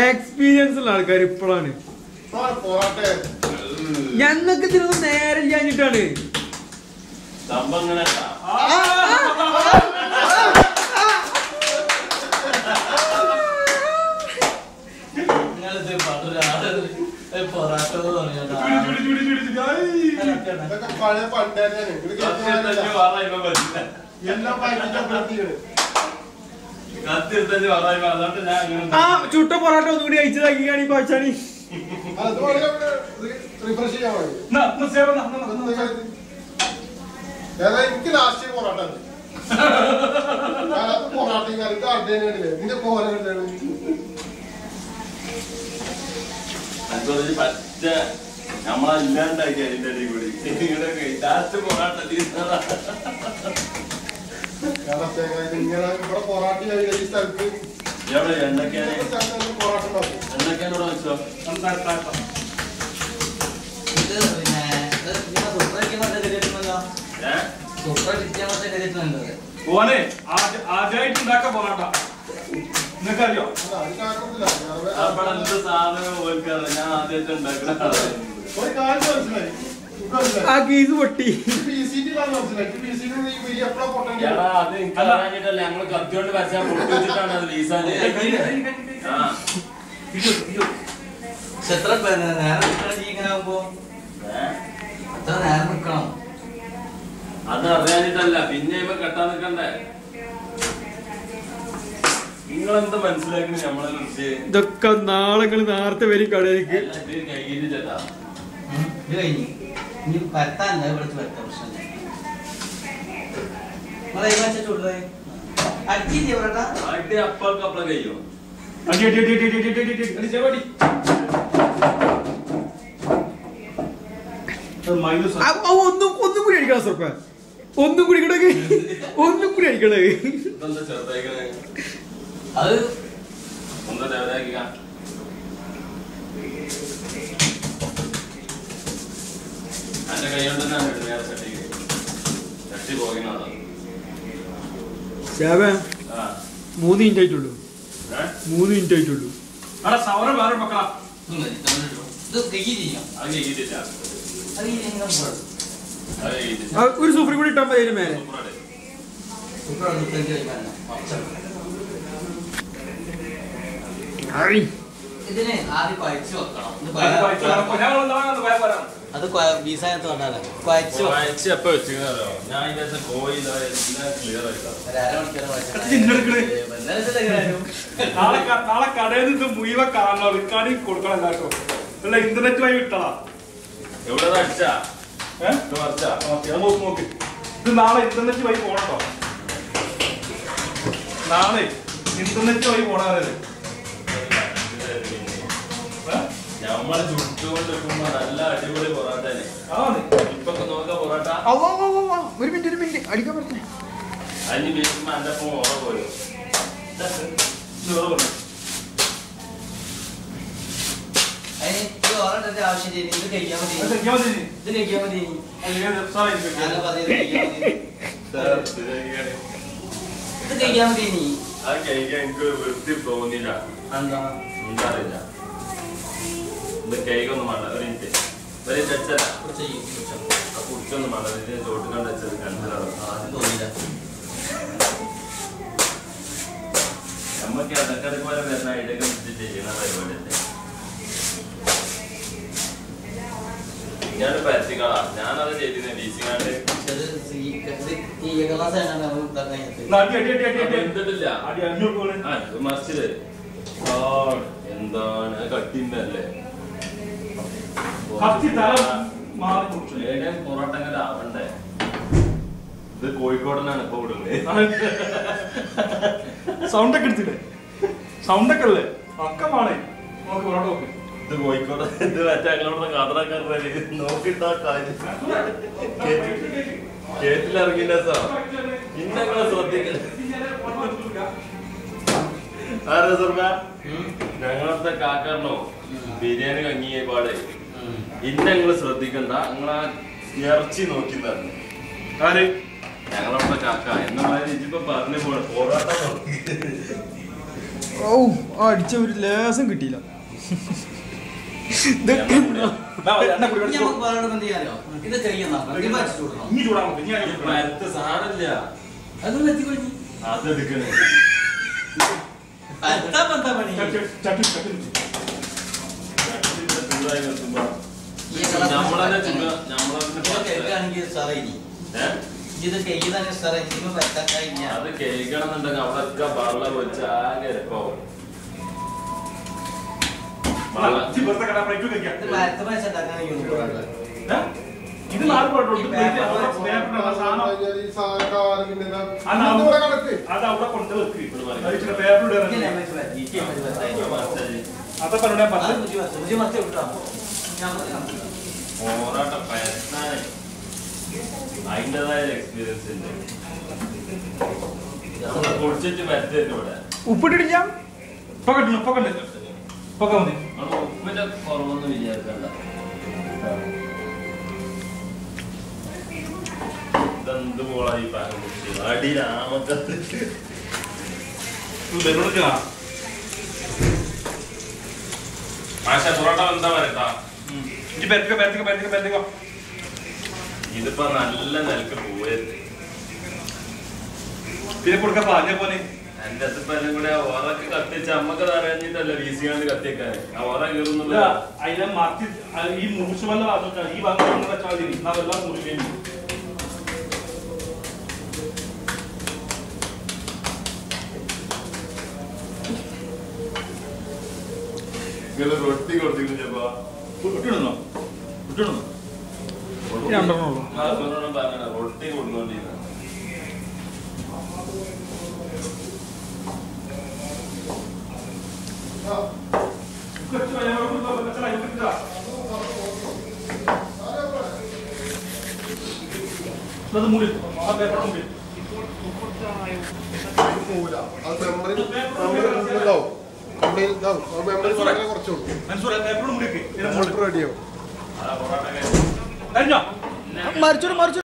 Experience ഉള്ള ആൾക്കാർ ഇപ്പോഴാണ്. ഞങ്ങൾക്ക് ഇതിനൊന്നും നേരം കഴിഞ്ഞിട്ടാണ്. ചുട്ട പൊറോട്ട ഒന്നുകൂടി കഴിച്ചതാക്കിയാണ് കൊച്ചാണി. എനിക്ക് ലാസ്റ്റ് പൊറോട്ട നമ്മളല്ലാണ്ടാക്കി അതിന്റെ അടി കൂടി ലാസ്റ്റ് പൊറോട്ട എന്തൊക്കെയാണോ വെച്ചോ ഓനെ ആദ്യമായിട്ട് ഉണ്ടാക്കാൻ പൊറോട്ട നിങ്ങൾക്കറിയോ? എന്ത് സാധനം ഓൽക്കാറ് ഞാൻ ആദ്യമായിട്ട് ഉണ്ടാക്കുന്നത്. ആ കേസ് പൊട്ടി. അത് എനിക്കറിഞ്ഞിട്ടല്ല, ഞങ്ങള് കത്തിയോണ്ട് വരച്ചാൽ പൊട്ടി വെച്ചിട്ടാണ് അത് വീസാന്. എത്ര നേരം ഇങ്ങനെ ആകുമ്പോ എത്ര നേരം നിക്കണം? അത് അറിയാനിട്ടല്ല, പിന്നെ ഇവ കെട്ടാൻ നിക്കണ്ടേ. നിങ്ങളെന്താ മനസ്സിലാക്കി നമ്മളെ കുറിച്ച്? ഇതൊക്കെ നാളെ നേരത്തെ വരും കടയിലേക്ക്. കയ്യിൽ ചേട്ടാ ഇത് കഴിഞ്ഞു. ഇനി പരത്താനല്ല, വിളിച്ച് പരത്താൻ പ്രശ്നമില്ല. അടിച്ചില്ലേ പൊറോട്ട? അടി അപ്പളക്കപ്പളം കഴിയോ? ഒന്നും കൂടി അടിക്കണം സോപ്പ. ഒന്നും കൂടി കിടക്ക്. ഒന്നും കൂടി അടിക്കണേ. ഇതെന്താ ചെറുതായിക്കണേ? അത് ഒന്ന് ചെറുതാക്കി എന്റെ കൈ കൊണ്ട് തന്നെ നേരെ ചട്ടി പോകുന്നതാണ്. 3 മിനിറ്റ് ആയിട്ടുള്ളൂ. 3 മിനിറ്റ് ആയിട്ടുള്ളൂ. സൗരം വേറെ മക്കളാ. ഒരു സൂപ്പർ കൂടി ഇട്ടാൽ മതി മേലെ. ഇതിന് ആദ്യം കുഴച്ച് വെക്കണം. അത് വീസാനത്ത് കൊണ്ടാണ് കുഴച്ച് എപ്പോ വെച്ചിരുന്നോ? ഞാൻ ഇതിന്റെ കോഴി ക്ലിയർ നാളെ കടയിൽ നിന്ന് മുഴുവൻ കാണണം. റിക്കാർഡിൽ കൊടുക്കണം എല്ലാട്ടോ. അല്ല ഇന്റർനെറ്റ് വഴി വിട്ടതാ. എവിടെ അടിച്ചാ നോക്ക്. ഇത് നാളെ ഇന്റർനെറ്റ് വഴി പോണോ? നാളെ ഇന്റർനെറ്റ് വഴി പോണവരത് നമ്മള് ചുട്ടുകൊണ്ടിരിക്കുമ്പോ നല്ല അടിപൊളി പൊറോട്ടനെ. ഇപ്പൊ നോക്കാം പൊറോട്ട. ഒരു മിനിറ്റ് അടിക്കാൻ പറ്റേ. അതിന് വീശുമ്പോ എന്റെ ഒപ്പം ഓറ പോലും ആവശ്യം. ഇത് കഴിക്കാൻ മതി. ഇത് കഴിക്കാൻ മതി. ഇത് കഴിക്കാൻ മതി. അത് കഴിക്കാൻ എനിക്ക് വൃത്തി തോന്നില്ല. എന്താ അറിയില്ല. ഇത് കൈകൊന്നും വേണ്ട. ഒരു മിനിറ്റ് വെച്ചല്ല കുടിച്ചൊന്നും വേണ്ട. ഇതിന് ചോട്ടിനോട് വെച്ചത് കണ്ടതാണ്. തോന്നില്ല. നമ്മക്ക് അടക്കടക്ക് പോലെ വരുന്ന ഇടയ്ക്ക് ചെയ്യുന്ന പരിപാടിയല്ലേ. ഞാൻ പരത്തിക്കളാം. ഞാനത് ചെയ്തിരുന്നു വീശിക്കാണ്ട്. മറിച്ചില് എന്താണ് കട്ടിന്നല്ലേ പൊറോട്ട അങ്ങനെ ആവണ്ടേ. ഇത് കോഴിക്കോടനാണ് ഇപ്പൊ വിടുന്നത്. സൗണ്ടൊക്കെ എടുത്തില്ലേ? സൗണ്ടൊക്കെ അല്ലേ ഒക്കെ മാണേ നോക്ക് പൊറോട്ട നോക്ക്. ഇത് കോഴിക്കോട് ഇത് മറ്റേ ഞങ്ങളോട് കഥറക്കാരല്ലേ നോക്കിട്ടാ കാര്യം കേട്ടിലിറങ്ങില്ല സാർ. ഇന്നങ്ങളെ ശ്രദ്ധിക്കണേ. ആരാ സർവ ഞങ്ങളത്തെ കാക്കാരണോ ബിരിയാണി കങ്ങിയ പാടെ ഇന്നങ്ങള് ശ്രദ്ധിക്കണ്ട. നിങ്ങളാ ഇറച്ചി നോക്കിന്നായിരുന്നു ആര് ഞങ്ങളവിടെ കാക്ക എന്ന മാതിരി ഇപ്പൊ പറഞ്ഞു പോണ പോരാട്ടം നോക്കി. ഓ അടിച്ച ഒരു ലേസം കിട്ടിയില്ല. മരത്ത് സാധനമില്ല അതെടുക്കണേ. അത് കേൾക്കണമെന്നുണ്ടെങ്കിൽ അവിടെയൊക്കെ വെള്ളം വെച്ച് ആകെ ഇരപ്പാവും. ഇത് നാല് പൊറോട്ട അത് അവിടെ കൊണ്ട് വെക്ക്. പേപ്പർ പോരാട്ട പരത്താന് അതിൻ്റെതായ എക്സ്പീരിയൻസ് ഉണ്ട്. നമ്മളെ കുടിച്ചിട്ട് പരത്തില്ല ഇവിടെ. ഉപ്പിട്ടിട്ടില്ല. ഉപ്പിന്റെ കുറവൊന്നും വിചാരിക്കണ്ട. ഇതെന്ത് പോളാ ഈ പാകം കുടിച്ചത് അടി രാമത്തെ മാഷ പൊറോട്ട എന്താ വരട്ടാ. ഇതിപ്പോ നല്ല നിലക്ക് പോയത് പിന്നെ കൊടുക്കാൻ പറഞ്ഞ പോലെ എന്റെ അതിപ്പോ എല്ലാം കൂടെ ഓറൊക്കെ കത്തിച്ച് അമ്മക്ക് അറിഞ്ഞിട്ടല്ലേ വീസിക്കാണ്ട് കത്തിയേക്കാൻ ആ ഓറ കയറുന്നില്ല. അതിനെ മാറ്റി ഈ മൂർച്ചവല്ല ഈ ഭാഗം വെച്ചാൽ മതി. എല്ലാം മുറിവേണ്ടി റൊട്ടി കൊടുത്തിരുന്നോ കുട്ടിടുന്നോ പറഞ്ഞ റൊട്ടി കൊടുത്തോണ്ടിരുന്ന റെഡിയാവും. മറിച്ചോട്